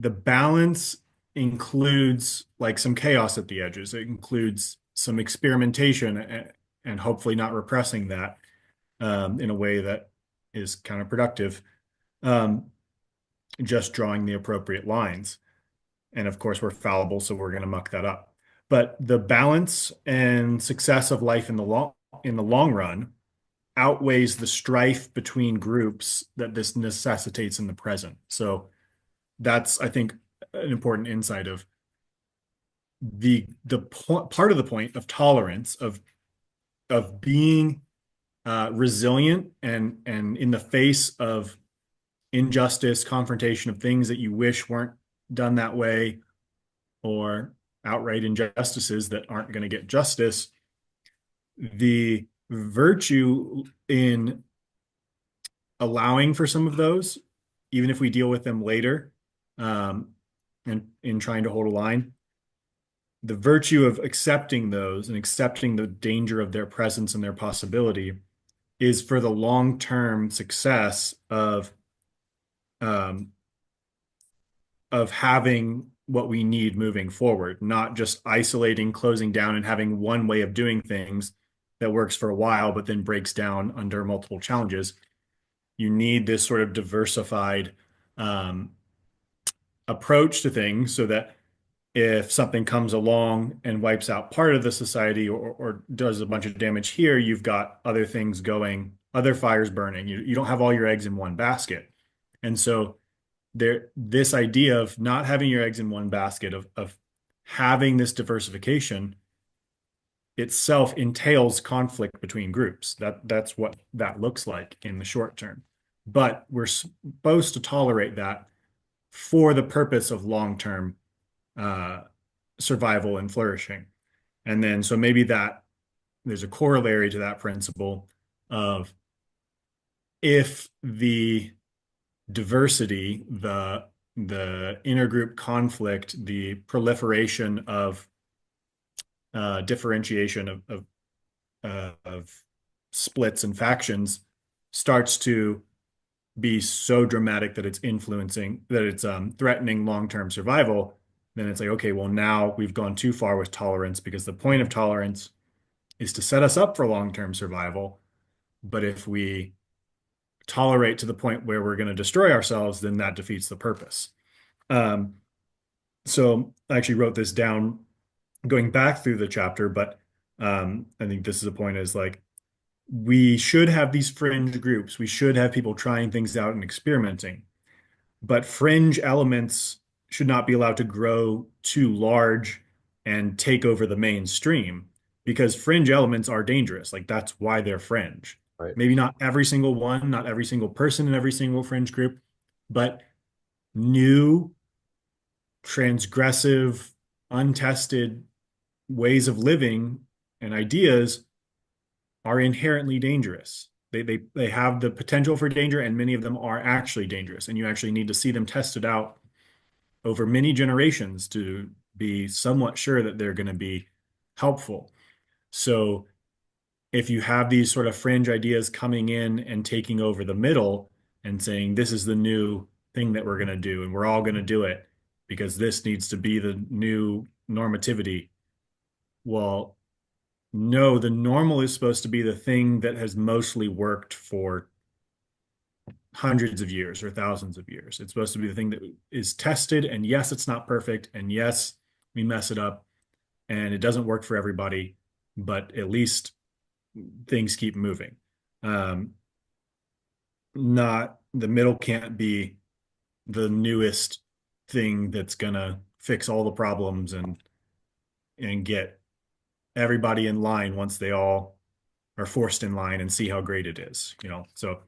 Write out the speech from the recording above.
the balance includes like some chaos at the edges. It includes some experimentation and hopefully not repressing that in a way that is counterproductive. Um, just drawing the appropriate lines. And of course, we're fallible, so we're going to muck that up. But the balance and success of life in the long run outweighs the strife between groups that this necessitates in the present. So that's, I think, an important insight of part of the point of tolerance of being resilient and in the face of injustice, confrontation of things that you wish weren't done that way, or outright injustices that aren't going to get justice. The virtue in allowing for some of those, even if we deal with them later, and in trying to hold a line, the virtue of accepting those and accepting the danger of their presence and their possibility is for the long-term success um, of having what we need moving forward, not just isolating, closing down, and having one way of doing things that works for a while, but then breaks down under multiple challenges. You need this sort of diversified um, approach to things so that if something comes along and wipes out part of the society or does a bunch of damage here, you've got other things going, other fires burning. You don't have all your eggs in one basket. And so this idea of not having your eggs in one basket, of having this diversification itself entails conflict between groups. That's what that looks like in the short term. But we're supposed to tolerate that for the purpose of long-term uh, survival and flourishing. And then so maybe that there's a corollary to that principle of if the diversity, the intergroup conflict, the proliferation of differentiation of splits and factions starts to be so dramatic that it's threatening long-term survival, then it's like, okay, well, now we've gone too far with tolerance because the point of tolerance is to set us up for long-term survival. But if we tolerate to the point where we're going to destroy ourselves, then that defeats the purpose. Um, so I actually wrote this down going back through the chapter, but I think this is a point is like we should have these fringe groups. We should have people trying things out and experimenting, but fringe elements should not be allowed to grow too large and take over the mainstream because fringe elements are dangerous. Like that's why they're fringe. Right. Maybe not every single one, not every single person in every single fringe group, but new, transgressive, untested ways of living and ideas are inherently dangerous. They have the potential for danger, and many of them are actually dangerous. And you actually need to see them tested out over many generations to be somewhat sure that they're going to be helpful. So if you have these sort of fringe ideas coming in and taking over the middle and saying, this is the new thing that we're going to do, and we're all going to do it because this needs to be the new normativity. Well, no, the normal is supposed to be the thing that has mostly worked for hundreds of years or thousands of years. It's supposed to be the thing that is tested. And yes, it's not perfect. And yes, we mess it up and it doesn't work for everybody, but at least things keep moving. Um, not the middle can't be the newest thing that's gonna fix all the problems and get everybody in line once they all are forced in line and see how great it is, you know. So